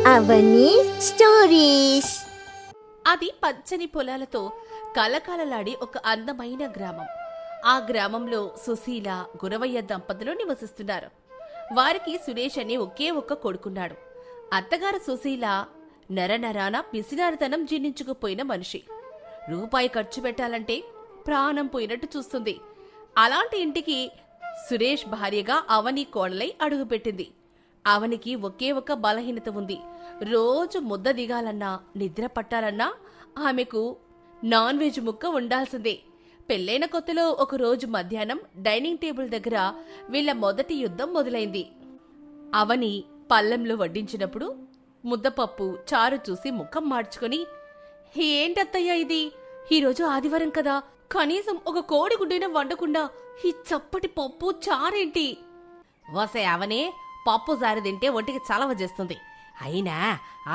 అవని stories. అది పచ్చని పొలాలతో కలకలలాడి ఒక అందమైన గ్రామం. ఆ గ్రామంలో సుశీల, గురవయ్య దంపతులు నివసిస్తున్నారు. వారికి సురేష్ అని ఒకే ఒక్క కొడుకున్నాడు. అత్తగారు సుశీల నరనరాన పిసినారితనం జీర్ణించుకుపోయిన మనిషి. రూపాయి ఖర్చు పెట్టాలంటే ప్రాణం పోయినట్టు చూస్తుంది. అలాంటి ఇంటికి సురేష్ భార్యగా అవని కోడలై అడుగుపెట్టింది. అవనికి ఒకే ఒక బలహీనత ఉంది. రోజు ముద్ద దిగాలన్నా, నిద్ర పట్టాలన్నా ఆమెకు నాన్ వెజ్ ముక్క ఉండాల్సిందే. పెళ్లైన కొత్తలో ఒకరోజు మధ్యాహ్నం డైనింగ్ టేబుల్ దగ్గర వీళ్ల మొదటి యుద్ధం మొదలైంది. అవని పళ్ళెంలో వడ్డించినప్పుడు ముద్దపప్పు, చారు చూసి ముఖం మార్చుకొని, ఏంటత్తయ్యా ఇది? ఈరోజు ఆదివారం కదా, కనీసం ఒక కోడిగుడ్డైనా వండకుండా ఈ చప్పటి పప్పు చారేంటి? వసే అవనే, పప్పు జారి తింటే ఒంటికి చలవ చేస్తుంది. అయినా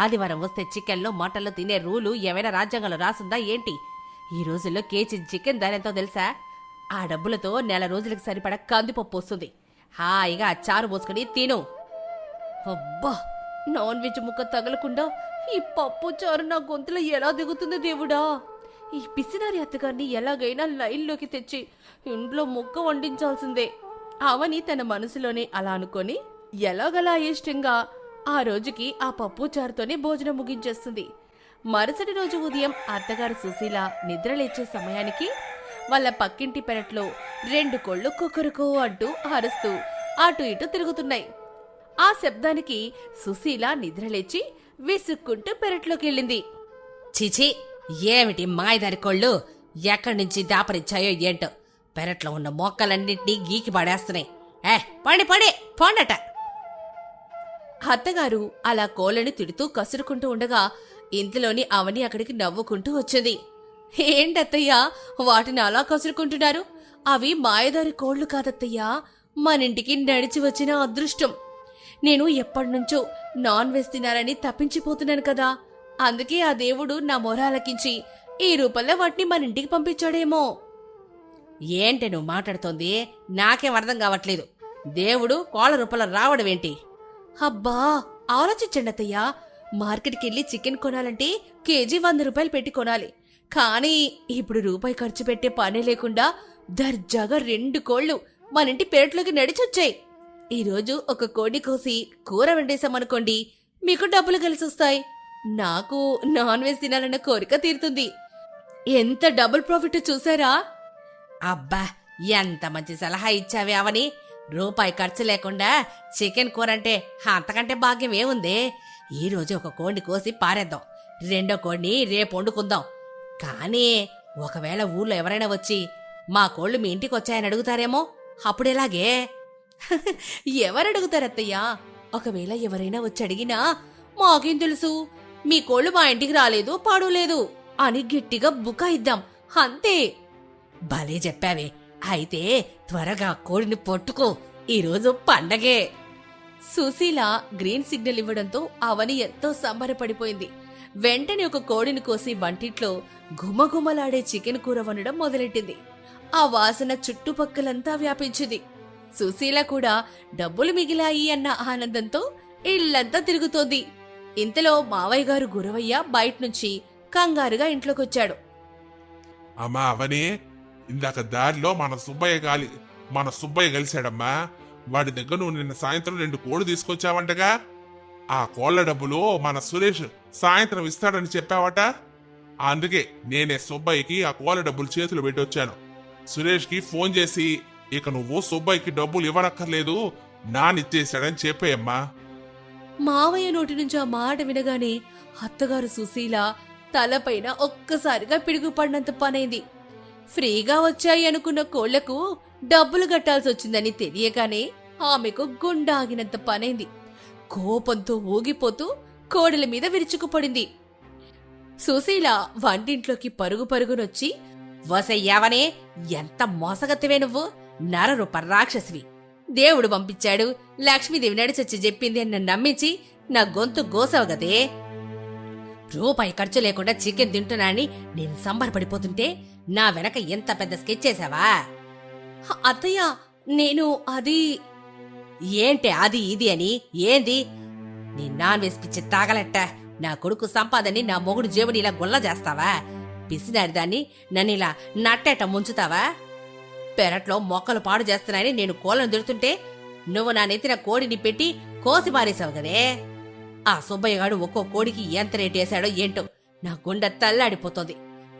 ఆదివారం వస్తే చికెన్లో మటన్లో తినే రూలు ఏమైనా రాజ్యాంగంలో రాసుందా ఏంటి? ఈ రోజుల్లో కేజీ చికెన్ ధర ఎంతో తెలుసా? ఆ డబ్బులతో నెల రోజులకు సరిపడా కందిపప్పు వస్తుంది. హాయిగా చారు పోసుకుని తిను. అబ్బా, నాన్ వెజ్ ముక్క తగలకుండా ఈ పప్పు చారు నా గొంతులో ఎలా దిగుతుంది దేవుడా! ఈ పిసినారి అత్తగారిని ఎలాగైనా లైన్లోకి తెచ్చి ఇంట్లో ముక్క వండించాల్సిందే. అవని తన మనసులోనే అలా అనుకొని ఎలాగలా ఇష్టంగా ఆ రోజుకి ఆ పప్పు చారుతోనే భోజనం ముగించేస్తుంది. మరుసటి రోజు ఉదయం అత్తగారు సుశీల నిద్రలేచే సమయానికి వాళ్ళ పక్కింటి పెరట్లో 2 కోళ్లు కుక్కరుకో అంటూ అరుస్తూ అటు ఇటు తిరుగుతున్నాయి. ఆ శబ్దానికి సుశీల నిద్రలేచి విసుక్కుంటూ పెరట్లోకి వెళ్ళింది. చిచి, ఏమిటి మాయదారి కోళ్ళు? ఎక్కడి నుంచి దాపరిచ్చాయో ఏంటో, పెరట్లో ఉన్న మొక్కలన్నింటినీ గీకి పడేస్తున్నాయి. పండి పండి పండట. అత్తగారు అలా కోళ్ళని తిడుతూ కసురుకుంటూ ఉండగా ఇంతలోని అవని అక్కడికి నవ్వుకుంటూ వచ్చింది. ఏంటత్తయ్యా, వాటిని అలా కసురుకుంటున్నారు? అవి మాయదారి కోళ్లు కాదత్తయ్యా, మనింటికి నడిచి వచ్చిన అదృష్టం. నేను ఎప్పటినుంచో నాన్ వెజ్ తినాలని తప్పించిపోతున్నాను కదా, అందుకే ఆ దేవుడు నా మొరాలకించి ఈ రూపంలో వాటిని మన ఇంటికి పంపించాడేమో. ఏంటి నువ్వు మాట్లాడుతోంది? నాకేం అర్థం కావట్లేదు. దేవుడు కోళ్ల రూపంలో రావడమేంటి? అబ్బా, ఆలోచించండి అత్తయ్యా. మార్కెట్కి వెళ్ళి చికెన్ కొనాలంటే కేజీ 100 రూపాయలు పెట్టి కొనాలి. కానీ ఇప్పుడు రూపాయి ఖర్చు పెట్టే పనే లేకుండా దర్జాగా 2 కోళ్లు మన ఇంటి పెరట్లోకి నడిచొచ్చాయి. ఈరోజు ఒక కోడి కోసి కూర వండేశామనుకోండి, మీకు డబ్బులు కలిసొస్తాయి. నాకు నాన్ వెజ్ తినాలన్న కోరిక తీరుతుంది. ఎంత డబుల్ ప్రాఫిట్ చూసారా? అబ్బా, ఎంత మంచి సలహా ఇచ్చావే అవని. రూపాయి ఖర్చు లేకుండా చికెన్ కూర అంటే అంతకంటే భాగ్యం ఏముంది? ఈరోజు ఒక కోడిని కోసి పారేద్దాం, 2వ కోడిని రేపు వండుకుందాం. కానీ ఒకవేళ ఊర్లో ఎవరైనా వచ్చి మా కోళ్లు మీ ఇంటికి వచ్చాయని అడుగుతారేమో, అప్పుడెలాగే? ఎవరడుగుతారత్తయ్యా? ఒకవేళ ఎవరైనా వచ్చి అడిగినా మాకేం తెలుసు, మీ కోళ్లు మా ఇంటికి రాలేదు, పాడులేదు అని గట్టిగా బుకాయిద్దాం, అంతే. భలే చెప్పావే. అయితే త్వరగా కోడిని పట్టుకో, ఈరోజు పండగే. సుశీల గ్రీన్ సిగ్నల్ ఇవ్వడంతో అవని ఎంతో సంబరపడిపోయింది. వెంటనే ఒక కోడిని కోసి వంటిట్లో గుమగుమలాడే చికెన్ కూర వండడం మొదలెట్టింది. ఆ వాసన చుట్టుపక్కలంతా వ్యాపించింది. సుశీల కూడా డబ్బులు మిగిలాయి అన్న ఆనందంతో ఇల్లంతా తిరుగుతోంది. ఇంతలో మావయ్య గారు గురవయ్య బయటనుంచి కంగారుగా ఇంట్లోకొచ్చాడు. అమ్మా అవని, ఇందాక దారిలో మన సుబ్బయ్య కలిశాడమ్మా. వాడి దగ్గర నువ్వు నిన్న సాయంత్రం 2 కోళ్లు తీసుకొచ్చావంటగా. ఆ కోళ్ల డబ్బులు మన సురేష్ సాయంత్రం ఇస్తాడని చెప్పావట. అందుకే నేనే సుబ్బయ్యకి ఆ కోళ్ల డబ్బులు చేతులు పెట్టొచ్చాను. సురేష్కి ఫోన్ చేసి ఇక నువ్వు సుబ్బయ్యకి డబ్బులు ఇవ్వనక్కర్లేదు, నానిచ్చేశాడని చెప్పేయమ్మా. మావయ్య నోటి నుంచి ఆ మాట వినగానే అత్తగారు సుశీల తలపైన ఒక్కసారిగా పిడుగుపడినంత పనైంది. ఫ్రీగా వచ్చాయి అనుకున్న కోళ్లకు డబ్బులు కట్టాల్సి వచ్చిందని తెలియగానే ఆమెకు గుండాగినంత పనైంది. కోపంతో ఊగిపోతూ కోడల మీద విరుచుకుపడింది. సుశీల వంటింట్లోకి పరుగు పరుగునొచ్చి, వసయ్యావనే, ఎంత మోసగత్తవే నువ్వు! నరరూప రాక్షసివి! దేవుడు పంపించాడు, లక్ష్మీదేవి నడిచొచ్చి చెప్పింది అని నన్ను నమ్మించి నా గొంతు గోసావు గదే. రూపాయి ఖర్చు లేకుండా చికెన్ తింటున్నాని నేను సంబరపడిపోతుంటే నా వెనక ఎంత పెద్ద స్కెచ్ చేసావా? అత్తయ్య, నేను అది... ఏంటి అది ఇది అని? ఏంది? నీ నాన్ వెజ్ పిచ్చి తాగలెట్ట. నా కొడుకు సంపాదని నా మొగుడు జేబుని ఇలా గుల్ల చేస్తావా? పిసినారి దాన్ని నన్నిలా నట్టేట ముంచుతావా? పెరట్లో మొక్కలు పాడు చేస్తున్నాయని నేను కోళ్ళను తిడుతుంటే నువ్వు నా నెత్తిన కోడిని పెట్టి కోసి పారేశావు కదే. ఆ సుబ్బయ్యగాడు ఒక్కో కోడికి ఎంత రేటు వేశాడో ఏంటో నా గుండె తల్లాడిపోతుంది.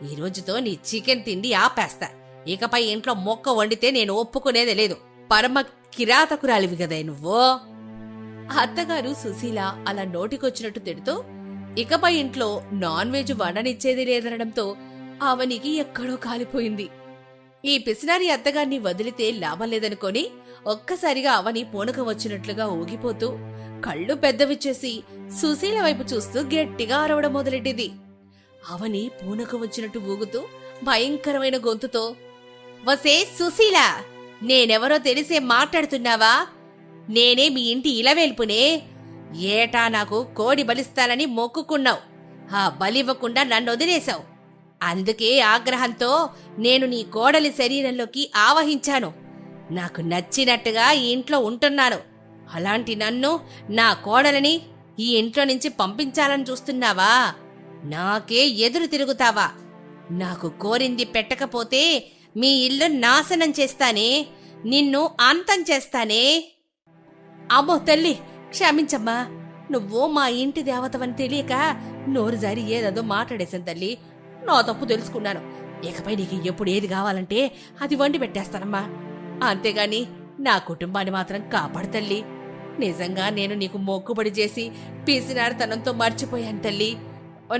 ఈ రోజుతో నీ చికెన్ తిండి ఆపేస్తా. ఇకపై ఇంట్లో మొక్క వండితే నేను ఒప్పుకునేదే లేదు. పరమ కిరాతకురాలివి కదే నువ్వు. అత్తగారు సుశీల అలా నోటికొచ్చినట్టు తిడుతూ ఇకపై ఇంట్లో నాన్ వెజ్ వండనిచ్చేది లేదనడంతో అవనికి ఎక్కడో కాలిపోయింది. ఈ పిసినారి అత్తగారిని వదిలితే లాభం లేదనుకొని ఒక్కసారిగా అవని పూనకం వచ్చినట్లుగా ఊగిపోతూ కళ్ళు పెద్దవి చేసి సుశీల వైపు చూస్తూ గట్టిగా అరవడం మొదలెట్టింది. అవని పూనకం వచ్చినట్టు ఊగుతూ భయంకరమైన గొంతుతో, వసే సుశీల, నేనెవరో తెలిసే మాట్లాడుతున్నావా? నేనే మీ ఇంటి ఇలవేల్పునే. ఏటా నాకు కోడి బలిస్తానని మొక్కుకున్నావు. ఆ బలివ్వకుండా నన్ను వదిలేశావు. అందుకే ఆగ్రహంతో నేను నీ కోడలి శరీరంలోకి ఆవహించాను. నాకు నచ్చినట్టుగా ఈ ఇంట్లో ఉంటున్నాను. అలాంటి నన్ను, నా కోడలని ఈ ఇంట్లో నుంచి పంపించాలని చూస్తున్నావా? నాకే ఎదురు తిరుగుతావా? నాకు కోరింది పెట్టకపోతే మీ ఇల్లు నాశనం చేస్తానే. నిన్ను అంతం చేస్తానే. అమ్మో తల్లి, క్షమించమ్మా. నువ్వు మా ఇంటి దేవతవని తెలియక నోరు జారి ఏదో మాట్లాడేశాను తల్లి. నా తప్పు తెలుసుకున్నాను. ఇకపై నీకు ఎప్పుడు ఏది కావాలంటే అది వండి పెట్టేస్తానమ్మా. అంతేగాని నా కుటుంబాన్ని మాత్రం కాపాడు తల్లి. నిజంగా నేను నీకు మొక్కుబడి చేసి పీసినారితనంతో మర్చిపోయాను తల్లి.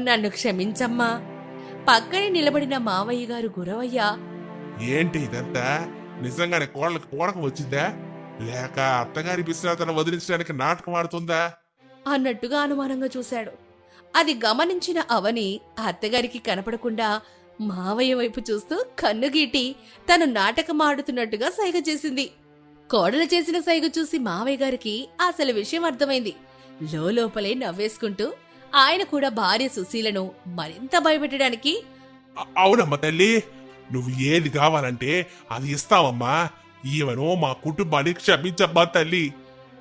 నన్ను క్షమించమ్మా. పక్కనే నిలబడిన మావయ్య గారు గురవయ్య, ఏంటి ఇదంతా? నిజంగానే కోళ్ళకి పూనకం వచ్చిందా, లేక అత్తగారి పిసినారితనం వదిలించడానికి నాటకం ఆడుతుందా అన్నట్టుగా అనుమానంగా చూశాడు. అది గమనించిన అవని అత్తగారికి కనపడకుండా మావయ్య వైపు చూస్తూ కన్నుగీటి తను నాటకమాడుతున్నట్టుగా సైగ చేసింది. కోడలు చేసిన సైగ చూసి మావయ్య గారికి అసలు విషయం అర్థమైంది. లోపలే నవ్వేసుకుంటూ ఆయన కూడా భార్య సుశీలను మరింత భయపెట్టడానికి, అవునమ్మా తల్లి, నువ్వు ఏది కావాలంటే అది ఇస్తావమ్మా. ఈవెనో మా కుటుంబాన్ని క్షమించమ్మా తల్లి.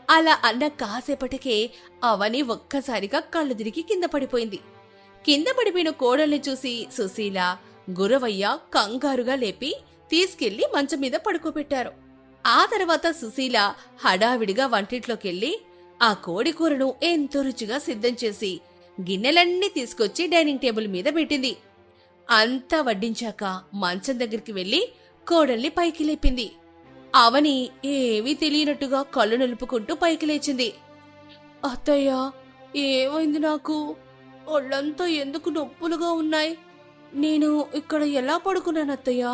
అలా అన్న కాసేపటికే అవని ఒక్కసారిగా కళ్ళు తిరిగి కింద పడిపోయింది. కింద పడిపోయిన కోడల్ని చూసి సుశీల, గురవయ్య కంగారుగా లేపి తీసుకెళ్లి మంచం మీద పడుకోబెట్టారు. ఆ తర్వాత సుశీల హడావిడిగా వంటింట్లోకెళ్లి ఆ కోడి కూరను ఎంతో రుచిగా సిద్ధం చేసి గిన్నెలన్నీ తీసుకొచ్చి డైనింగ్ టేబుల్ మీద పెట్టింది. అంతా వడ్డించాక మంచం దగ్గరికి వెళ్లి కోడల్ని పైకి లేపింది. అవని ఏమీ తెలియనట్టుగా కళ్ళు నిలుపుకుంటూ పైకి లేచింది. అత్తయ్య, ఏమైంది? నాకు ఒళ్ళంతా ఎందుకు నొప్పులుగా ఉన్నాయి? నేను ఇక్కడ ఎలా పడుకున్నాను అత్తయ్య?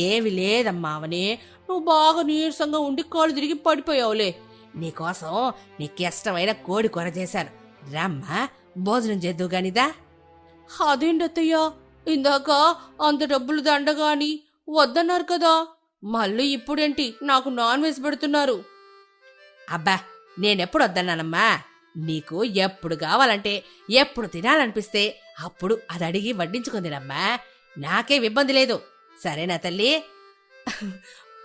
ఏవి లేదమ్మా అవని, నువ్వు బాగా నీరసంగా ఉండి కాళ్ళు తిరిగి పడిపోయావులే. నీకోసం నీకిష్టమైన కోడి కూర చేశాను. రమ్మా, భోజనం చేద్దువు గానిదా. అదేంటత్తయ్య, ఇందాక అంత డబ్బులు దండగాని వద్దన్నారు కదా, మళ్ళీ ఇప్పుడేంటి నాకు నాన్ వెజ్ పెడుతున్నారు? అబ్బా, నేనెప్పుడు వద్దన్నానమ్మా. నీకు ఎప్పుడు కావాలంటే, ఎప్పుడు తినాలనిపిస్తే అప్పుడు అది అడిగి వడ్డించుకుందినమ్మా. నాకేం ఇబ్బంది లేదు. సరేనా తల్లి?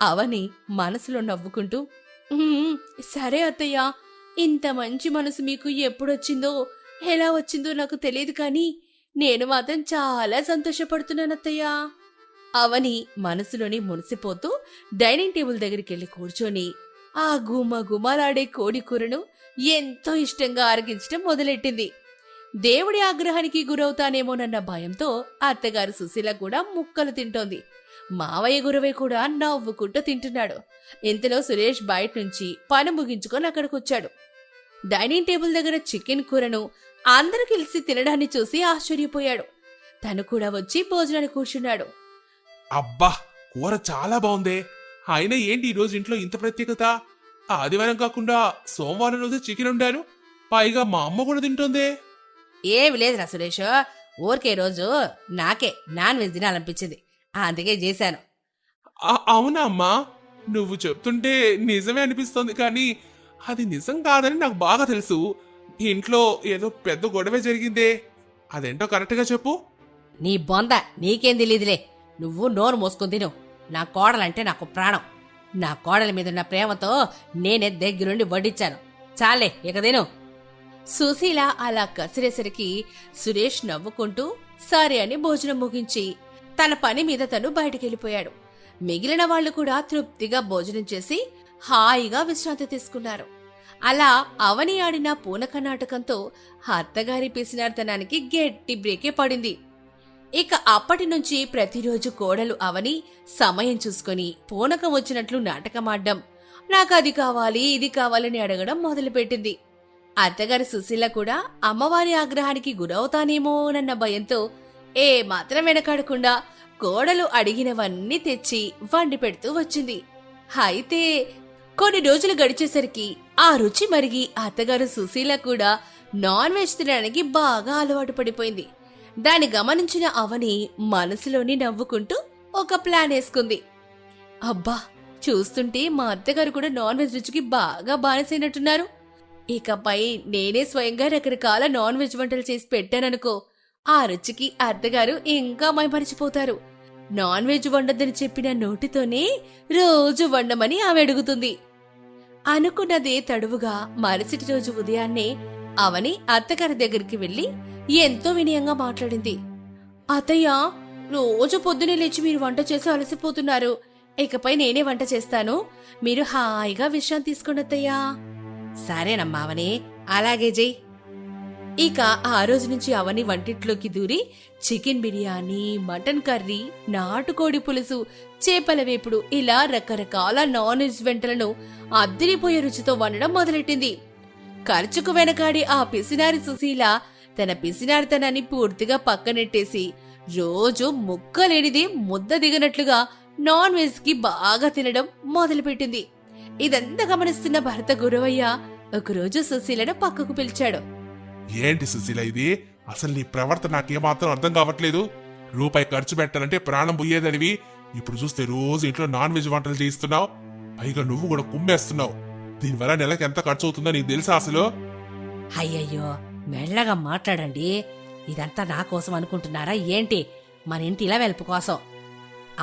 అవని మనసులో నవ్వుకుంటూ, సరే అత్తయ్య, ఇంత మంచి మనసు మీకు ఎప్పుడొచ్చిందో ఎలా వచ్చిందో నాకు తెలియదు కానీ నేను మాత్రం చాలా సంతోషపడుతున్నానత్తయ్య. అవని మనసులోని మురిసిపోతూ డైనింగ్ టేబుల్ దగ్గరికెళ్లి కూర్చొని ఆ గుమగుమలాడే కోడి కూరను ఎంతో ఇష్టంగా ఆరగించడం మొదలెట్టింది. దేవుడి ఆగ్రహానికి గురవుతానేమోనన్న భయంతో అత్తగారు సుశీల కూడా ముక్కలు తింటోంది. మావయ్య గురవే కూడా నవ్వుకుంటూ తింటున్నాడు. ఇంతలో సురేష్ బయట నుంచి పని ముగించుకొని అక్కడికొచ్చాడు. డైనింగ్ టేబుల్ దగ్గర చికెన్ కూరను అందరూ కలిసి తినడాన్ని చూసి ఆశ్చర్యపోయాడు. తను కూడా వచ్చి భోజనాన్ని కూర్చున్నాడు. అబ్బా, కూర చాలా బాగుందే. అయినా ఏంటి ఈరోజు ఇంట్లో ఇంత ప్రత్యేకత? ఆదివారం కాకుండా సోమవారం రోజు చికెన్ వండాను, పైగా మా అమ్మ కూడా తింటోందే. ఏమి లేదురా సురేష్, ఊరికే రోజు నాకే నాన్ వెజ్ తినాలనిపించింది, అందుకే చేశాను. అవునా అమ్మా? నువ్వు చెప్తుంటే నిజమే అనిపిస్తోంది, కానీ అది నిజం కాదని నాకు బాగా తెలుసు. ఇంట్లో ఏదో పెద్ద గొడవే జరిగిందే, అదేంటో కరెక్ట్గా చెప్పు. నీ బొంద నీకేం తెలీదులే. నువ్వు నోరు మోసుకొని తిను. నా కోడలంటే నాకు ప్రాణం. నా కోడల మీదున్న ప్రేమతో నేనే దగ్గరుండి వడ్డించాను. చాలే ఇక తిను. సుశీల అలా కసిరేసరికి సురేష్ నవ్వుకుంటూ సరే అని భోజనం ముగించి తన పని మీద తను బయటికెళ్ళిపోయాడు. మిగిలిన వాళ్లు కూడా తృప్తిగా భోజనం చేసి హాయిగా విశ్రాంతి తీసుకున్నారు. అలా అవని ఆడిన పూనక నాటకంతో అత్తగారి పిసినార్తనానికి గట్టి బ్రేకే పడింది. ఇక అప్పటి నుంచి ప్రతిరోజు కోడలు అవని సమయం చూసుకొని పూనకం వచ్చినట్లు నాటకమాడ్డం, నాకది కావాలి ఇది కావాలని అడగడం మొదలుపెట్టింది. అత్తగారి సుశీల కూడా అమ్మవారి ఆగ్రహానికి గురవుతానేమోనన్న భయంతో మాత్రం వెనకాడకుండా కోడలు అడిగినవన్నీ తెచ్చి వండి పెడుతూ వచ్చింది. అయితే కొన్ని రోజులు గడిచేసరికి ఆ రుచి మరిగి అత్తగారు సుశీల కూడా నాన్ వెజ్ తినడానికి బాగా అలవాటు పడిపోయింది. దాన్ని గమనించిన అవని మనసులోని నవ్వుకుంటూ ఒక ప్లాన్ వేసుకుంది. అబ్బా, చూస్తుంటే మా అత్తగారు కూడా నాన్ వెజ్ రుచికి బాగా బానిసైనట్టున్నారు. ఇకపై నేనే స్వయంగా రకరకాల నాన్ వెజ్ వంటలు చేసి పెట్టాననుకో, ఆ రుచికి అత్తగారు ఇంకా మైమరిచిపోతారు. నాన్ వెజ్ వండొద్దని చెప్పిన నోటితోనే రోజు వండమని ఆమె అడుగుతుంది. అనుకున్నదే తడువుగా మరుసటి రోజు ఉదయాన్నే అవని అత్తగారి దగ్గరికి వెళ్లి ఎంతో వినయంగా మాట్లాడింది. అత్తయ్య, రోజు పొద్దునే లేచి మీరు వంట చేసి అలసిపోతున్నారు. ఇకపై నేనే వంట చేస్తాను. మీరు హాయిగా విశ్రాంతి తీసుకోండి అత్తయ్యా. సరేనమ్మా అవని, అలాగే జై. ఇక ఆ రోజు నుంచి అవని వంటిట్లోకి దూరి చికెన్ బిర్యానీ, మటన్ కర్రీ, నాటుకోడి పులుసు, చేపల వేపుడు ఇలా రకరకాల నాన్ వెజ్ వంటలను అద్దిరిపోయే రుచితో వండడం మొదలెట్టింది. ఖర్చుకు వెనకాడి ఆ పిసినారి సుశీల తన పిసినారితనాన్ని పూర్తిగా పక్కనెట్టేసి రోజు ముక్కలేనిది ముద్ద దిగనట్లుగా నాన్ వెజ్ కి బాగా తినడం మొదలుపెట్టింది. ఇదంతా గమనిస్తున్న భర్త గురవయ్య ఒకరోజు సుశీలను పక్కకు పిలిచాడు. ఏంటి సుశీల ఇది? అసలు నీ ప్రవర్తన నాకేమాత్రం అర్థం కావట్లేదు. రూపాయి ఖర్చు పెట్టాలంటే ప్రాణం పోయేదనివి, ఇప్పుడు చూస్తే రోజు ఇంట్లో నాన్ వెజ్ వంటలు చేయిస్తున్నావు. పైగా నువ్వు కూడా కుమ్మేస్తున్నావు. దీనివల్ల నెలకి ఎంత ఖర్చు అవుతుందో నీకు తెలుసా అసలు? అయ్యయ్యో, మెల్లగా మాట్లాడండి. ఇదంతా నా కోసం అనుకుంటున్నారా ఏంటి? మన ఇంటి ఇలా వెలుపు కోసం.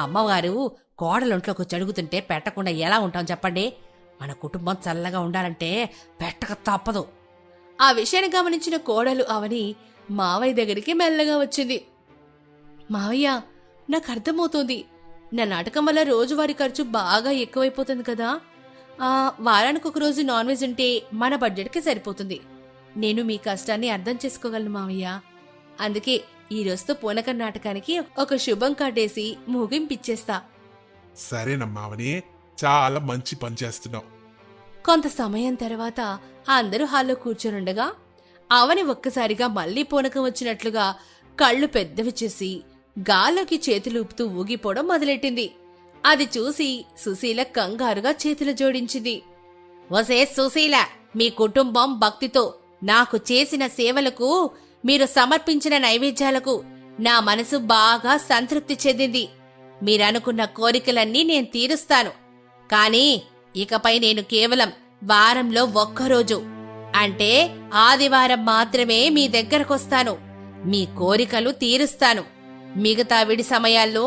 అమ్మవారు కోడలుంట్లోకి చడుగుతుంటే పెట్టకుండా ఎలా ఉంటాం చెప్పండి? మన కుటుంబం చల్లగా ఉండాలంటే పెట్టక తప్పదు. ఆ విషయాన్ని గమనించిన కోడలు అవని మావయ్య దగ్గరికి మెల్లగా వచ్చింది. మావయ్య, నాకు అర్థమవుతోంది. నా నాటకం వల్ల రోజువారీ ఖర్చు బాగా ఎక్కువైపోతుంది కదా. వారానికి ఒక రోజు నాన్ వెజ్ ఉంటే మన బడ్జెట్కి సరిపోతుంది. నేను మీ కష్టాన్ని అర్థం చేసుకోగలను మావయ్య. అందుకే ఈ రోజుతో పూనకం నాటకానికి ఒక శుభం కార్డేసి ముగింపిచ్చేస్తా. సరేనమ్మావని, చాలా మంచి పని చేస్తున్నావు. కొంత సమయం తర్వాత అందరూ హాల్లో కూర్చొనుండగా అవని ఒక్కసారిగా మళ్లీ పూనకం వచ్చినట్లుగా కళ్ళు పెద్దవి చేసి గాల్లోకి చేతులూపుతూ ఊగిపోవడం మొదలెట్టింది. అది చూసి సుశీల కంగారుగా చేతులు జోడించింది. ఒసే సుశీల, మీ కుటుంబం భక్తితో నాకు చేసిన సేవలకు, మీరు సమర్పించిన నైవేద్యాలకు నా మనసు బాగా సంతృప్తి చెందింది. మీరనుకున్న కోరికలన్నీ నేను తీరుస్తాను. కానీ ఇకపై నేను కేవలం వారంలో ఒక్కరోజు, అంటే ఆదివారం మాత్రమే మీ దగ్గరకొస్తాను. మీ కోరికలు తీరుస్తాను. మిగతా విడి సమయాల్లో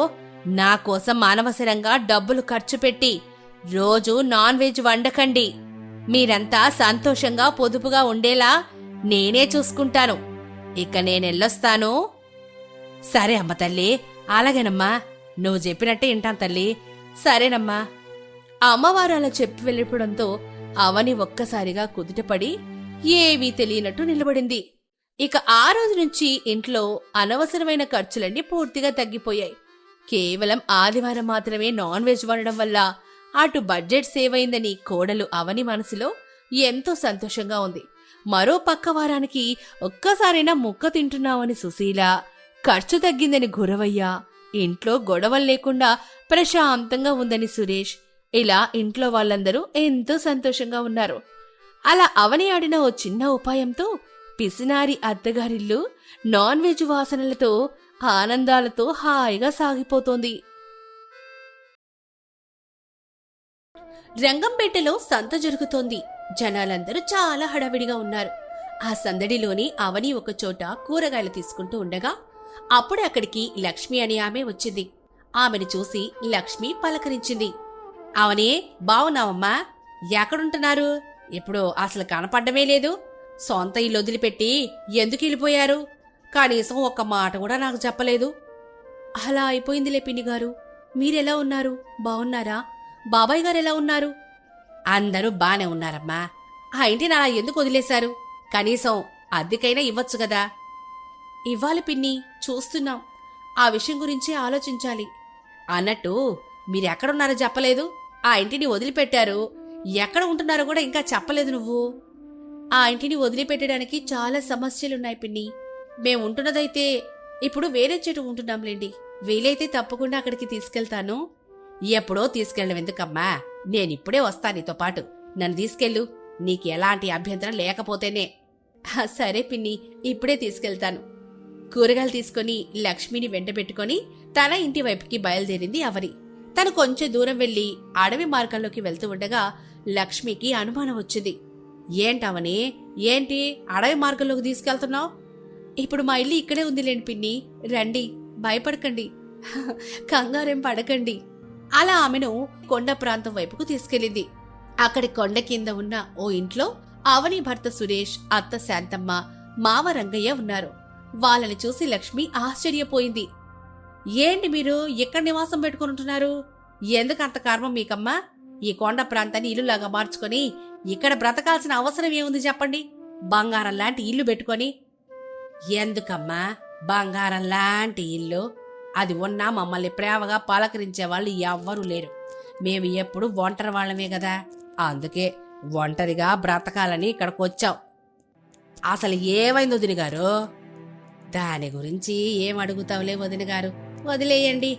నా కోసం అనవసరంగా డబ్బులు ఖర్చు పెట్టి రోజు నాన్ వెజ్ వండకండి. మీరంతా సంతోషంగా పొదుపుగా ఉండేలా నేనే చూసుకుంటాను. ఇక నేనెళ్ళొస్తాను. సరే అమ్మ తల్లి, అలాగేనమ్మా. నువ్వు చెప్పినట్టే వింటాను తల్లి. సరేనమ్మా. అమ్మవారు అలా చెప్పి వెళ్ళిపోవడంతో అవని ఒక్కసారిగా కుదుటపడి ఏవీ తెలియనట్టు నిలబడింది. ఇక ఆ రోజు నుంచి ఇంట్లో అనవసరమైన ఖర్చులన్నీ పూర్తిగా తగ్గిపోయాయి. కేవలం ఆదివారం మాత్రమే నాన్ వెజ్ వండడం వల్ల అటు బడ్జెట్ సేవ్ అయిందని కోడలు అవని మనసులో ఎంతో సంతోషంగా ఉంది. మరో పక్క వారానికి ఒక్కసారైనా ముక్క తింటున్నావని సుశీల, ఖర్చు తగ్గిందని గురవయ్య, ఇంట్లో గొడవలు లేకుండా ప్రశాంతంగా ఉందని సురేష్, ఇలా ఇంట్లో వాళ్ళందరూ ఎంతో సంతోషంగా ఉన్నారు. అలా అవని ఆడిన ఓ చిన్న ఉపాయంతో పిసినారి అత్తగారిల్లు నాన్ వెజ్ వాసనలతో ఆనందాలతో హాయిగా సాగిపోతోంది. రంగంపేటలో సంత జరుగుతోంది. జనాలందరూ చాలా హడావిడిగా ఉన్నారు. ఆ సందడిలోని అవని ఒకచోట కూరగాయలు తీసుకుంటూ ఉండగా అప్పుడే అక్కడికి లక్ష్మి అనే ఆమె వచ్చింది. ఆమెను చూసి లక్ష్మి పలకరించింది. అవని, బావున్నావమ్మా? ఎక్కడుంటున్నారు? ఇప్పుడు అసలు కనపడ్డమే లేదు. సొంత ఇల్లు వదిలిపెట్టి ఎందుకు వెళ్ళిపోయారు? కనీసం ఒక్క మాట కూడా నాకు చెప్పలేదు. అలా అయిపోయిందిలే పిన్ని గారు. మీరెలా ఉన్నారు? బావున్నారా? బాబాయ్ గారు ఎలా ఉన్నారు? అందరూ బానే ఉన్నారమ్మా. ఆ ఇంటిని అలా ఎందుకు వదిలేశారు? కనీసం అద్దెకైనా ఇవ్వచ్చు కదా. ఇవ్వాలి పిన్ని, చూస్తున్నాం. ఆ విషయం గురించి ఆలోచించాలి. అన్నట్టు మీరెక్కడున్నారో చెప్పలేదు. ఆ ఇంటిని వదిలిపెట్టారు, ఎక్కడ ఉంటున్నారో కూడా ఇంకా చెప్పలేదు నువ్వు. ఆ ఇంటిని వదిలిపెట్టడానికి చాలా సమస్యలున్నాయి పిన్ని. మేముంటున్నదైతే ఇప్పుడు వేరే చెట్టు ఉంటున్నాంలేండి. వీలైతే తప్పకుండా అక్కడికి తీసుకెళ్తాను. ఎప్పుడో తీసుకెళ్ళడం ఎందుకమ్మా? నేనిప్పుడే వస్తా నీతో పాటు. నన్ను తీసుకెళ్ళు, నీకు ఎలాంటి అభ్యంతరం లేకపోతేనే. సరే పిన్ని, ఇప్పుడే తీసుకెళ్తాను. కూరగాయలు తీసుకుని లక్ష్మిని వెంటబెట్టుకుని తన ఇంటి వైపుకి బయలుదేరింది అవని. తను కొంచెం దూరం వెళ్లి అడవి మార్గంలోకి వెళ్తూ ఉండగా లక్ష్మికి అనుమానం వచ్చింది. ఏంటవని? ఏంటి అడవి మార్గంలోకి తీసుకెళ్తున్నావు? ఇప్పుడు మా ఇల్లు ఇక్కడే ఉందిలేండి పిన్ని, రండి, భయపడకండి, కంగారేం పడకండి. అలా ఆమెను కొండ ప్రాంతం వైపుకు తీసుకెళ్లింది. అక్కడి కొండ కింద ఉన్న ఓ ఇంట్లో అవని భర్త సురేష్, అత్త శాంతమ్మ, మావ రంగయ్య ఉన్నారు. వాళ్ళని చూసి లక్ష్మి ఆశ్చర్యపోయింది. ఏంటి మీరు ఇక్కడ నివాసం పెట్టుకుంటున్నారు? ఎందుకంత కర్మం మీకమ్మా? ఈ కొండ ప్రాంతాన్ని ఇల్లులాగా మార్చుకొని ఇక్కడ బ్రతకాల్సిన అవసరం ఏముంది చెప్పండి? బంగారం లాంటి ఇల్లు పెట్టుకొని. ఎందుకమ్మా బంగారం లాంటి ఇల్లు? అది ఉన్నా మమ్మల్ని ప్రేమగా పలకరించే వాళ్ళు ఎవ్వరూ లేరు. మేము ఎప్పుడు ఒంటరి వాళ్ళమే కదా, అందుకే ఒంటరిగా బ్రతకాలని ఇక్కడికి వచ్చాం. అసలు ఏమైంది వదిన గారు? దాని గురించి ఏం అడుగుతావులే వదిన గారు, వదిలేయండి.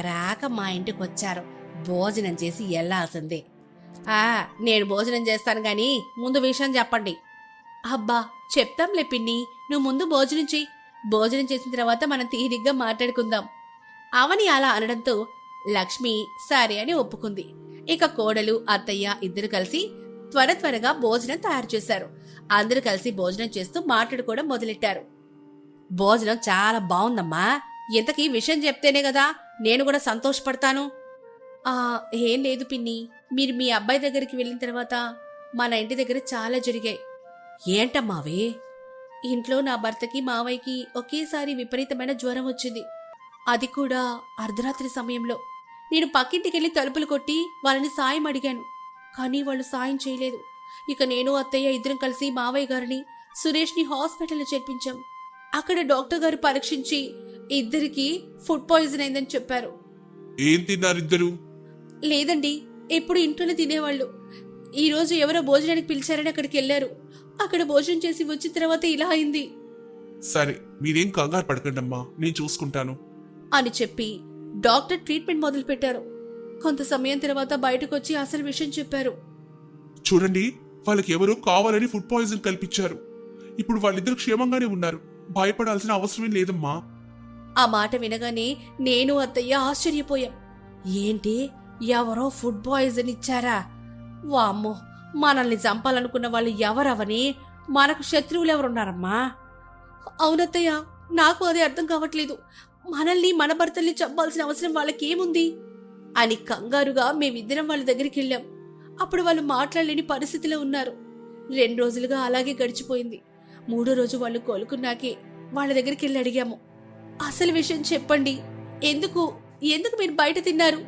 రాక మా ఇంటికి వచ్చారు, భోజనం చేసి వెళ్లాల్సిందే. నేను భోజనం చేస్తాను గాని ముందు విషయం చెప్పండి. అబ్బా చెప్తాంలే పిన్ని, నువ్వు ముందు భోజనం చెయ్యి. భోజనం చేసిన తర్వాత మనం తీరిగ్గా మాట్లాడుకుందాం. అవని అలా అనడంతో లక్ష్మి సరే అని ఒప్పుకుంది. ఇక కోడలు, అత్తయ్య ఇద్దరు కలిసి త్వరగా భోజనం తయారు చేశారు. అందరూ కలిసి భోజనం చేస్తూ మాట్లాడుకోవడం మొదలెట్టారు. భోజనం చాలా బాగుందమ్మా. ఇంతకీ విషయం చెప్తేనే కదా నేను కూడా సంతోషపడతాను. ఏం లేదు పిన్ని, మీరు మీ అబ్బాయి దగ్గరికి వెళ్ళిన తర్వాత మన ఇంటి దగ్గర చాలా జరిగాయి. ఏంటమ్మావి? ఇంట్లో నా భర్తకి, మావయ్యకి ఒకేసారి విపరీతమైన జ్వరం వచ్చింది. అది కూడా అర్ధరాత్రి సమయంలో. నేను పక్కింటికెళ్ళి తలుపులు కొట్టి వాళ్ళని సాయం అడిగాను, కానీ వాళ్ళు సాయం చేయలేదు. ఇక నేను, అత్తయ్య ఇద్దరం కలిసి మావయ్య గారిని, సురేష్ని హాస్పిటల్లో చేర్పించాం. అక్కడ డాక్టర్ గారు పరీక్షించి ఇద్దరికి ఫుడ్ పాయిజన్ అయిందని చెప్పారు. ఏం తిన్నారు ఇద్దరు? లేదండి, ఎప్పుడు ఇంట్లోనే తినేవాళ్ళు. ఈరోజు ఎవరో భోజనానికి పిలిచారని అక్కడికి వెళ్లారు. అక్కడ భోజనం చేసి వచ్చిన తర్వాత ఇలా అయింది. సరే, మీరేం కంగారు పడకండమ్మా, నేను చూసుకుంటాను అని చెప్పి డాక్టర్ ట్రీట్మెంట్ మొదలు పెట్టారు. కొంత సమయం తర్వాత బయటకు వచ్చి అసలు విషయం చెప్పారు. చూడండి, వాళ్ళకి ఎవరో కావాలని ఫుడ్ పాయిజన్ కల్పించారు. ఇప్పుడు వాళ్ళిద్దరు క్షేమంగానే ఉన్నారు, భయపడాల్సిన అవసరం లేదమ్మా. ఆ మాట వినగానే నేను, అత్తయ్య ఆశ్చర్యపోయాం. ఏంటి, ఎవరో ఫుడ్ పాయిజన్ ఇచ్చారా? వామ్మో, మనల్ని చంపాలనుకున్న వాళ్ళు ఎవరవని? మనకు శత్రువులు ఎవరున్నారమ్మా? అవునత్తయ్య, నాకు అదే అర్థం కావట్లేదు. మనల్ని, మన భర్తల్ని చంపాల్సిన అవసరం వాళ్ళకేముంది అని కంగారుగా మేమిద్దరం వాళ్ళ దగ్గరికి వెళ్ళాం. అప్పుడు వాళ్ళు మాట్లాడలేని పరిస్థితిలో ఉన్నారు. 2 రోజులుగా అలాగే గడిచిపోయింది. 3వ రోజు వాళ్ళు కోలుకున్నాకే వాళ్ళ దగ్గరికి వెళ్ళి అడిగాము, అసలు విషయం చెప్పండి. ఎందుకు మీరు బయట తిన్నారు?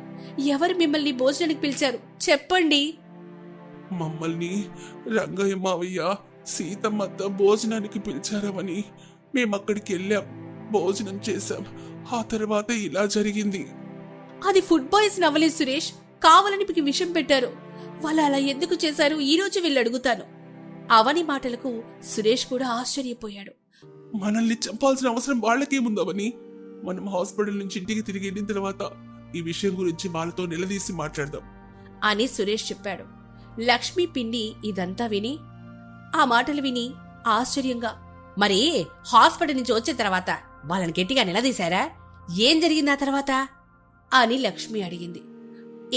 ఎవరు మిమ్మల్ని భోజనానికి పిలిచారు? చెప్పండి. మమ్మల్ని రంగయ్య మావయ్య, సీతమ్మత్త భోజనానికి పిలిచారవని మేమక్కడికి వెళ్ళాం, భోజనం చేశాం. ఆ తర్వాత ఇలా జరిగింది. అది ఫుడ్ పాయిజన్ అవ్వలేదు సురేష్, కావాలని మీకు విషం పెట్టారు. వాళ్ళు అలా ఎందుకు చేశారు? ఈ రోజు వెళ్ళి అడుగుతాను. అవని మాటలకు సురేష్ కూడా ఆశ్చర్యపోయాడు. మనల్ని చంపాల్సిన అవసరం వాళ్ళకేముందవని? మనం హాస్పిటల్ నుంచి ఇంటికి తిరిగి వెళ్ళిన తర్వాత ఈ విషయం గురించి వాళ్ళతో నిలదీసి మాట్లాడదాం అని సురేష్ చెప్పాడు. లక్ష్మి పిన్ని ఇదంతా విని, ఆ మాటలు విని ఆశ్చర్యంగా, మరి హాస్పిటల్ నుంచి వచ్చిన తర్వాత వాళ్ళని గట్టిగా నిలదీశారా? ఏం జరిగింది ఆ తర్వాత అని లక్ష్మి అడిగింది.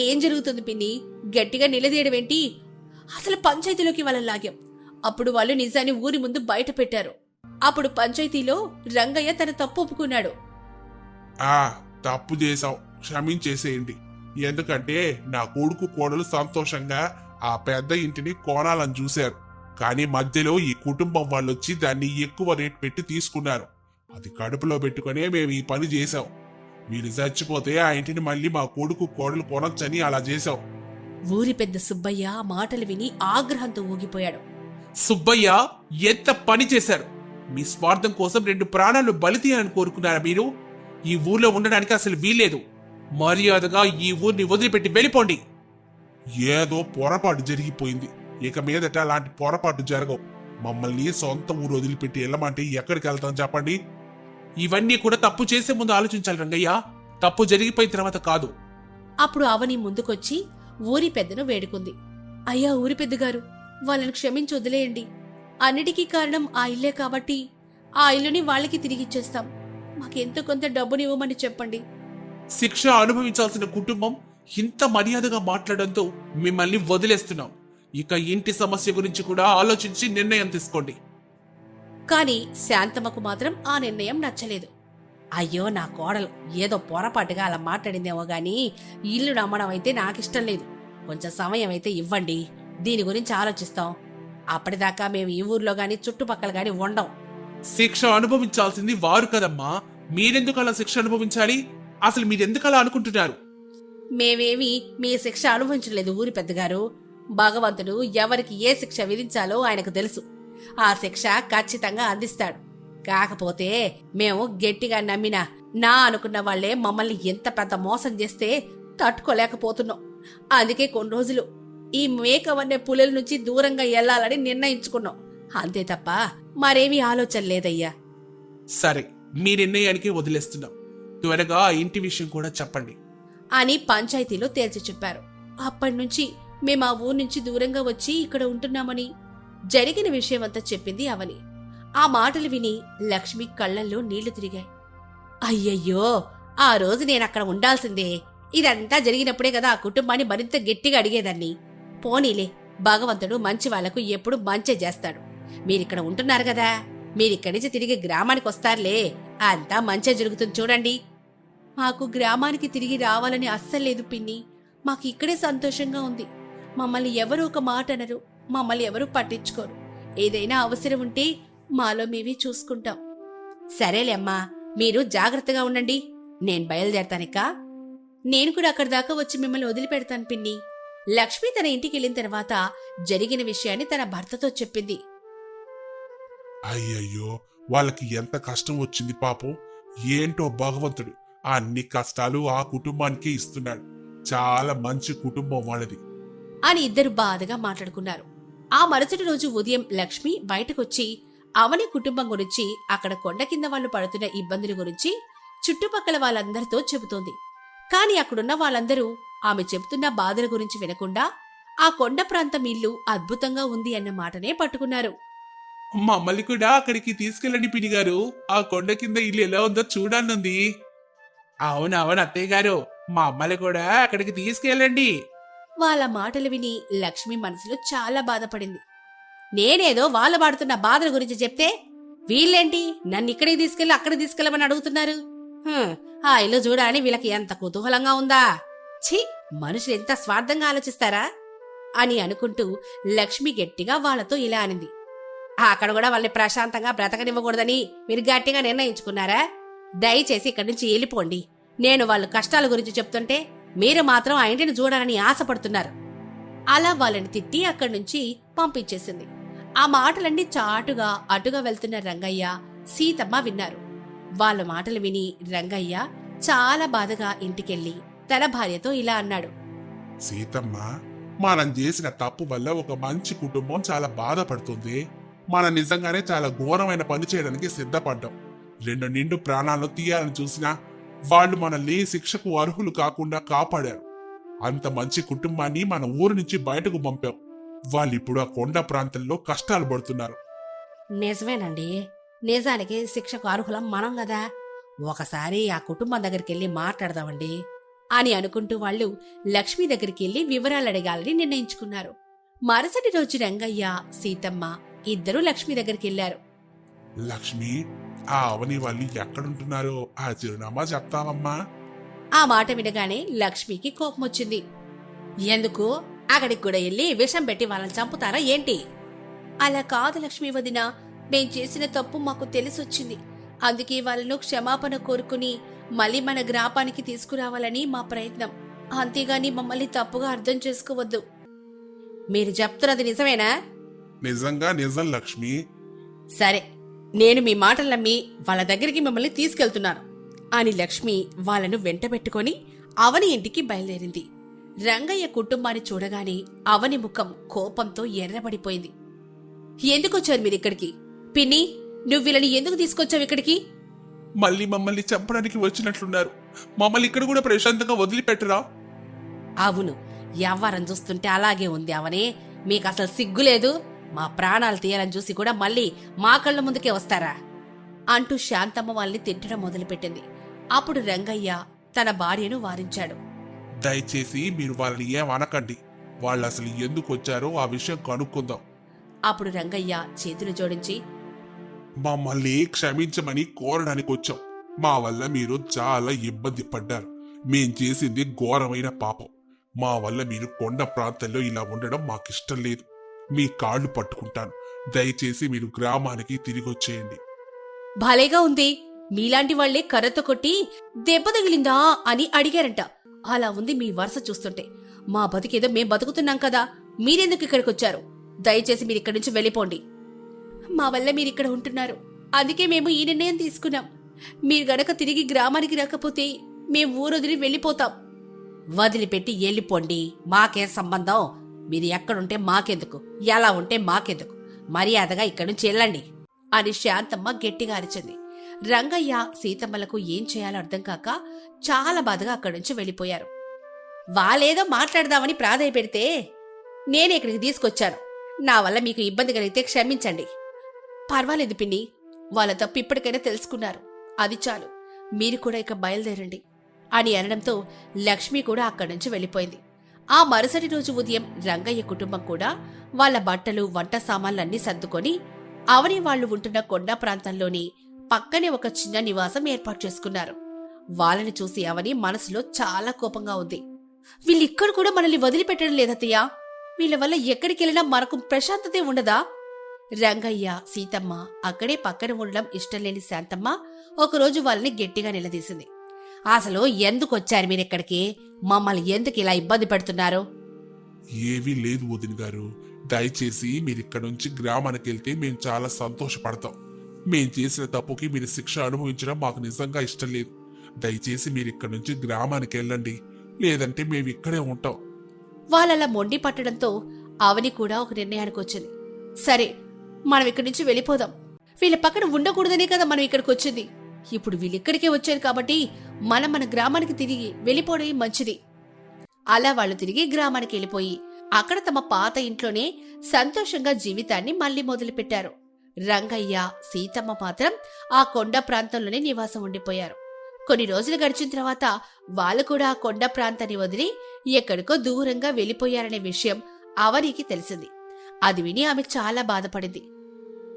ఏం జరుగుతుంది పిన్ని, గట్టిగా నిలదీయడమేంటి? అసలు పంచాయతీలోకి వాళ్ళని లాగాం. అప్పుడు వాళ్ళు నిజాన్ని ఊరి ముందు బయట పెట్టారు. అప్పుడు పంచాయతీలో రంగయ్య తన తప్పు ఒప్పుకున్నాడు. తప్పు చేశాం, క్షమించేసేయండి. ఎందుకంటే నా కొడుకు కోడలు సంతోషంగా ఆ పెద్ద ఇంటిని కొనాలని చూశారు. కానీ మధ్యలో ఈ కుటుంబం వాళ్ళొచ్చి దాన్ని ఎక్కువ రేట్ పెట్టి తీసుకున్నారు. అది కడుపులో పెట్టుకునే మేము ఈ పని చేశాం. మీరు చచ్చిపోతే ఆ ఇంటిని మళ్ళీ మా కొడుకు కోడలు కొనొచ్చని అలా చేశాం. ఊరి పెద్ద సుబ్బయ్య ఆ మాటలు విని ఆగ్రహంతో ఊగిపోయాడు. సుబ్బయ్య, ఎంత పని చేశారు! మీ స్వార్థం కోసం 2 ప్రాణాలు బలి తీయాలని కోరుకున్నారా మీరు? ఈ ఊర్లో ఉండడానికి అసలు వీల్లేదు. మర్యాదగా ఈ ఊరిని వదిలిపెట్టి వెళ్ళిపోండి. ఏదో పొరపాటు జరిగిపోయింది. ఇక మీదట అలాంటి పొరపాటు జరగవు. మమ్మల్ని సొంత ఊరు వదిలిపెట్టి వెళ్ళమంటే ఎక్కడికి వెళ్తాం చెప్పండి? ఇవన్నీ కూడా తప్పు చేసే ముందు ఆలోచించాలి రంగయ్య. తప్పు జరిగిపోయిన తర్వాత కాదు. అప్పుడు అవని ముందుకొచ్చి ఊరి పెద్దను వేడుకుంది. అయ్యా ఊరి పెద్దగారు, వాళ్ళని క్షమించి వదిలేయండి. అన్నిటికీ కారణం ఆ ఇల్లే కాబట్టి ఆ ఇల్లుని వాళ్ళకి తిరిగిచ్చేస్తాం. మాకెంతో కొంత డబ్బునివ్వమని చెప్పండి. శిక్ష అనుభవించాల్సిన కుటుంబం ఇంత మర్యాదగా మాట్లాడంతో మిమ్మల్ని వదిలేస్తున్నాం. ఇక ఇంటి సమస్య గురించి కూడా ఆలోచించి నిర్ణయం తీసుకోండి. కాని శాంతమ్మకు మాత్రం ఆ నిర్ణయం నచ్చలేదు. అయ్యో నా కోడలు ఏదో పొరపాటుగా అలా మాట్లాడిందేమో గాని ఇల్లు నమ్మడం అయితే నాకిష్టం లేదు. కొంచెం సమయం అయితే ఇవ్వండి, దీని గురించి ఆలోచిస్తాం. అప్పటిదాకా మేము ఈ ఊర్లో గాని చుట్టుపక్కల గాని ఉండం. శిక్ష అనుభవించాల్సింది వారు కదమ్మా. మీరెందుకు అలా శిక్ష అనుభవించాలి? అసలు మీరెందుకు అలా అనుకుంటున్నారు? మేమేమి మీ శిక్ష అనుభవించలేదు ఊరి పెద్దగారు. భగవంతుడు ఎవరికి ఏ శిక్ష విధించాలో ఆయనకు తెలుసు. ఆ శిక్ష ఖచ్చితంగా అందిస్తాడు. కాకపోతే మేము గట్టిగా నమ్మినా నా అనుకున్న వాళ్లే మమ్మల్ని ఎంత పెద్ద మోసం చేస్తే తట్టుకోలేకపోతున్నాం. అందుకే కొన్ని రోజులు ఈ మేకవన్నే పులుల నుంచి దూరంగా వెళ్లాలని నిర్ణయించుకున్నాం. అంతే తప్ప మరేమీ ఆలోచన లేదయ్యా. సరే, మీ నిర్ణయానికి వదిలేస్తున్నాం. త్వరగా ఆ ఇంటి విషయం కూడా చెప్పండి అని పంచాయతీలో తేల్చి చెప్పారు. అప్పటినుంచి మేం ఆ ఊరు నుంచి దూరంగా వచ్చి ఇక్కడ ఉంటున్నామని జరిగిన విషయమంతా చెప్పింది అవని. ఆ మాటలు విని లక్ష్మి కళ్లల్లో నీళ్లు తిరిగాయి. అయ్యయ్యో, ఆ రోజు నేనక్కడ ఉండాల్సిందే. ఇదంతా జరిగినప్పుడే కదా ఆ కుటుంబాన్ని మరింత గట్టిగా అడిగేదాన్ని. పోనీలే, భగవంతుడు మంచి వాళ్లకు ఎప్పుడు మంచే చేస్తాడు. మీరిక్కడ ఉంటున్నారు కదా, మీరిక్కడి నుంచి తిరిగి గ్రామానికి వస్తారులే. అంతా మంచే జరుగుతుంది చూడండి. మాకు గ్రామానికి తిరిగి రావాలని అస్సలేదు పిన్ని. మాకు ఇక్కడే సంతోషంగా ఉంది. మమ్మల్ని ఎవరూ ఒక మాట అనరు, మమ్మల్ని ఎవరూ పట్టించుకోరు. ఏదైనా అవసరం ఉంటే మాలో మేమే చూసుకుంటాం. సరేలే అమ్మా, మీరు జాగ్రత్తగా ఉండండి. నేను బయలుదేరతానిక. నేను కూడా అక్కడి దాకా వచ్చి మిమ్మల్ని వదిలిపెడతాను పిన్ని. లక్ష్మి తన ఇంటికి వెళ్ళిన తర్వాత జరిగిన విషయాన్ని తన భర్తతో చెప్పింది. అయ్యయ్యో, వాళ్ళకి ఎంత కష్టం వచ్చింది పాపం. ఏంటో భగవంతుడు అన్ని కష్టాలు ఆ కుటుంబానికే ఇస్తున్నాడు. చాలా మంచి కుటుంబం వాళ్ళది అని ఇద్దరు బాధగా మాట్లాడుకున్నారు. ఆ మరుసటి రోజు ఉదయం లక్ష్మి బయటకొచ్చి అవని కుటుంబం గురించి, అక్కడ కొండ కింద వాళ్ళు పడుతున్న ఇబ్బందుల గురించి చుట్టుపక్కల వాళ్ళందరితో చెబుతోంది. కాని అక్కడున్న వాళ్ళందరూ ఆమె చెబుతున్న బాధల గురించి వినకుండా ఆ కొండ ప్రాంతం ఇల్లు అద్భుతంగా ఉంది అన్న మాటనే పట్టుకున్నారు. మమ్మల్ని కూడా అక్కడికి తీసుకెళ్ళండి పినిగారు. ఆ కొండ కింద ఇల్లు ఎలా ఉందో చూడాలనుంది. అవునవును అత్తయ్య గారు, మా అమ్మల్ని కూడా అక్కడికి తీసుకెళ్ళండి. వాళ్ళ మాటలు విని లక్ష్మి మనసులో చాలా బాధపడింది. నేనేదో వాళ్ళు పడుతున్న బాధల గురించి చెప్తే వీళ్ళేంటి నన్ను ఇక్కడికి తీసుకెళ్లి అక్కడికి తీసుకెళ్ళమని అడుగుతున్నారు. ఆ ఇల్లు చూడాలని వీళ్ళకి ఎంత కుతూహలంగా ఉందా. ఛీ, మనుషులు ఎంత స్వార్థంగా ఆలోచిస్తారా అని అనుకుంటూ లక్ష్మి గట్టిగా వాళ్లతో ఇలా అనింది. అక్కడ కూడా వాళ్ళని ప్రశాంతంగా బ్రతకనివ్వకూడదని మీరు గట్టిగా నిర్ణయించుకున్నారా? దయచేసి ఇక్కడి నుంచి వెళ్ళిపోండి. నేను వాళ్ళ కష్టాల గురించి చెప్తుంటే మీరు మాత్రం ఆ ఇంటిని చూడాలని ఆశపడుతున్నారు. అలా వాళ్ళని తిట్టి అక్కడి నుంచి పంపించేసింది. ఆ మాటలన్నీ చాటుగా అటుగా వెళ్తున్న రంగయ్య, సీతమ్మ విన్నారు. వాళ్ళ మాటలు విని రంగయ్య చాలా బాధగా ఇంటికెళ్లి తన భార్యతో ఇలా అన్నాడు. సీతమ్మ, మనం చేసిన తప్పు వల్ల ఒక మంచి కుటుంబం చాలా బాధపడుతుంది. మనం నిజంగానే చాలా ఘోరమైన పని చేయడానికి సిద్ధపడ్డాం. 2 నిండు ప్రాణాలను తీయాలని చూసినా వాళ్ళు మనల్ని శిక్షకు అర్హులు కాకుండా కాపాడారు. అంత మంచి కుటుంబాన్ని మన ఊరు నుంచి బయటకు పంపాం. వాళ్ళిప్పుడు ఆ కొండ ప్రాంతంలో కష్టాలు పడుతున్నారు. నిజమేనండి, నిజానికి శిక్షకు అర్హులం మనం కదా. ఒకసారి ఆ కుటుంబం దగ్గరికి వెళ్ళి మాట్లాడదామండి అని అనుకుంటూ వాళ్ళు లక్ష్మి దగ్గరికి వెళ్లి వివరాలు అడగాలని నిర్ణయించుకున్నారు. మరుసటి రోజు రంగయ్య, సీతమ్మ ఇద్దరూ లక్ష్మి దగ్గరికి వెళ్లారు. లక్ష్మి, ఆ అవని వాళ్ళు ఎక్కడుంటున్నారో ఆ చిరునామా చెప్తావమ్మా? ఆ మాట వినగానే లక్ష్మికి కోపం వచ్చింది. ఎందుకు అక్కడికి కూడా వెళ్ళి విషం పెట్టి వాళ్ళని చంపుతారా ఏంటి? అలా కాదు లక్ష్మీ వదిన, మేం చేసిన తప్పు మాకు తెలిసొచ్చింది. అందుకే వాళ్ళను క్షమాపణ కోరుకుని మళ్ళీ మన గ్రామానికి తీసుకురావాలని మా ప్రయత్నం. అంతేగాని మమ్మల్ని తప్పుగా అర్థం చేసుకోవద్దు. మీరు చెప్తున్నది నిజమేనా? నిజంగా నిజం లక్ష్మి. సరే, నేను మీ మాటలు నమ్మి వాళ్ళ దగ్గరికి మిమ్మల్ని తీసుకెళ్తున్నాను అని లక్ష్మి వాళ్ళను వెంటబెట్టుకొని అవని ఇంటికి బయలుదేరింది. రంగయ్య కుటుంబాన్ని చూడగానే అవని ముఖం కోపంతో ఎర్రబడిపోయింది. ఎందుకొచ్చారు మీరిక్కడికి? పిన్ని, నువ్వు వీళ్ళని ఎందుకు తీసుకొచ్చావు ఇక్కడికి? మళ్ళీ మమ్మల్ని చంపడానికి వచ్చినట్లున్నారు. మమ్మల్ని ఇక్కడ కూడా ప్రశాంతంగా వదిలిపెట్టరా? అవును, ఎవ్వరం చూస్తుంటే అలాగే ఉంది అవనే. మీకు అసలు సిగ్గులేదు? మా ప్రాణాలు తీయాలని చూసి కూడా మళ్ళీ మా కళ్ళ ముందుకే వస్తారా? అంటూ శాంతమ్మ వాళ్ళని తిట్టడం మొదలుపెట్టింది. అప్పుడు రంగయ్య తన భార్యను వారించాడు. దయచేసి మీరు వాళ్ళని ఏం అనకండి. వాళ్ళు అసలు ఎందుకు వచ్చారో ఆ విషయం కనుక్కుందాం. అప్పుడు రంగయ్య చేతులు జోడించి, మమ్మల్ని క్షమించమని కోరడానికి వచ్చాం. మా వల్ల మీరు చాలా ఇబ్బంది పడ్డారు. మేం చేసింది ఘోరమైన పాపం. మా వల్ల మీరు కొండ ప్రాంతంలో ఇలా ఉండడం మాకిష్టం లేదు. మీ కాళ్ళు పట్టుకుంటాను. దయచేసి మీరు గ్రామానికి తిరిగి వచ్చేయండి. భలేగా ఉంది. మీలాంటి వాళ్లే కర్రతో కొట్టి దెబ్బ తగిలిందా అని అడిగారంట. అలా ఉంది మీ వరుస చూస్తుంటే. మా బతికేదో మేం బతుకుతున్నాం కదా, మీరెందుకు ఇక్కడికొచ్చారు? దయచేసి మీరిక్కడి నుంచి వెళ్ళిపోండి. మా వల్ల మీరిక్కడ ఉంటున్నారు, అందుకే మేము ఈ నిర్ణయం తీసుకున్నాం. మీరు గనక తిరిగి గ్రామానికి రాకపోతే మేం ఊరొదిలి వెళ్ళిపోతాం. వదిలిపెట్టి వెళ్ళిపోండి, మాకేం సంబంధం? మీరు ఎక్కడుంటే మాకెందుకు, ఎలా ఉంటే మాకెందుకు? మర్యాదగా ఇక్కడి నుంచి వెళ్ళండి అని శాంతమ్మ గట్టిగా అరిచింది. రంగయ్య సీతమ్మలకు ఏం చేయాలో అర్థం కాక చాలా బాధగా అక్కడి నుంచి వెళ్ళిపోయారు. వాళ్ళేదో మాట్లాడదామని ప్రాధాయపెడితే నేనే ఇక్కడికి తీసుకొచ్చాను. నా వల్ల మీకు ఇబ్బంది కలిగితే క్షమించండి. పర్వాలేదు పిన్ని, వాళ్ళ తప్పు ఇప్పటికైనా తెలుసుకున్నారు, అది చాలు. మీరు కూడా ఇక బయలుదేరండి అని అనడంతో లక్ష్మి కూడా అక్కడి నుంచి వెళ్ళిపోయింది. ఆ మరుసటి రోజు ఉదయం రంగయ్య కుటుంబం కూడా వాళ్ళ బట్టలు, వంట సామాన్లన్నీ సర్దుకొని అవని వాళ్లు ఉంటున్న కొండ ప్రాంతంలోని పక్కనే ఒక చిన్న నివాసం ఏర్పాటు చేసుకున్నారు. వాళ్ళని చూసి అవని మనసులో చాలా కోపంగా ఉంది. వీళ్ళిక్కడ కూడా మనల్ని వదిలిపెట్టడం లేదత్తయ్యా. వీళ్ళ వల్ల ఎక్కడికెళ్ళినా మనకు ప్రశాంతతే ఉండదా? రంగయ్య, సీతమ్మ అక్కడే పక్కన ఉండడం ఇష్టం లేని శాంతమ్మ ఒకరోజు వాళ్ళని గట్టిగా నిలదీసింది. అసలు ఎందుకొచ్చారు మీరిక్కడికి? మమ్మల్ని ఎందుకు ఇలా ఇబ్బంది పెడుతున్నారు? ఏవీ లేదు వదిన గారు. దయచేసి మీరిక్కడ నుంచి గ్రామానికి వెళ్తే మేము చాలా సంతోషపడతాం. మేం చేసిన తప్పుకి మీరు శిక్ష అనుభవించడం మాకు నిజంగా ఇష్టం లేదు. దయచేసి మీరిక్కడ నుంచి గ్రామానికి వెళ్ళండి, లేదంటే మేము ఇక్కడే ఉంటాం. వాళ్ళలా మొండి పట్టడంతో అవని కూడా ఒక నిర్ణయానికి వచ్చింది. సరే, మనం ఇక్కడి నుంచి వెళ్ళిపోదాం. వీళ్ళ పక్కన ఉండకూడదనే కదా మనం ఇక్కడికి వచ్చింది. ఇప్పుడు వీళ్ళిక్కడికే వచ్చారు కాబట్టి మనం మన గ్రామానికి తిరిగి వెళ్ళిపోవడం మంచిది. అలా వాళ్ళు తిరిగి గ్రామానికి వెళ్ళిపోయి అక్కడ తమ పాత ఇంట్లోనే సంతోషంగా జీవితాన్ని మళ్లీ మొదలుపెట్టారు. రంగయ్య, సీతమ్మ మాత్రం ఆ కొండ ప్రాంతంలోనే నివాసం ఉండిపోయారు. కొన్ని రోజులు గడిచిన తర్వాత వాళ్ళు కూడా ఆ కొండ ప్రాంతాన్ని వదిలి ఎక్కడికో దూరంగా వెళ్లిపోయారనే విషయం అవనికి తెలిసింది. అది విని ఆమె చాలా బాధపడింది.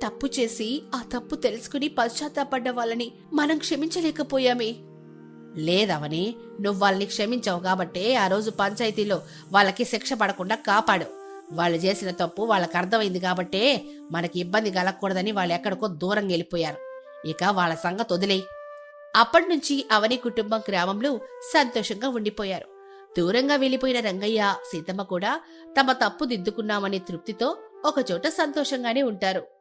తప్పు చేసి ఆ తప్పు తెలుసుకుని పశ్చాత్తాపడ్డ వాళ్ళని మనం క్షమించలేకపోయామే. లేదవని, నువ్వు వాళ్ళని క్షమించావు కాబట్టే ఆ రోజు పంచాయతీలో వాళ్ళకి శిక్ష పడకుండా కాపాడు. వాళ్ళు చేసిన తప్పు వాళ్ళకి అర్థమైంది కాబట్టే మనకి ఇబ్బంది కలగకూడదని వాళ్ళు ఎక్కడికో దూరంగా వెళ్ళిపోయారు. ఇక వాళ్ళ సంగతి వదిలేయి. అప్పటినుంచి అవని కుటుంబం గ్రామంలో సంతోషంగా ఉండిపోయారు. దూరంగా వెళ్లిపోయిన రంగయ్య, సీతమ్మ కూడా తమ తప్పు దిద్దుకున్నామనే తృప్తితో ఒకచోట సంతోషంగానే ఉంటారు.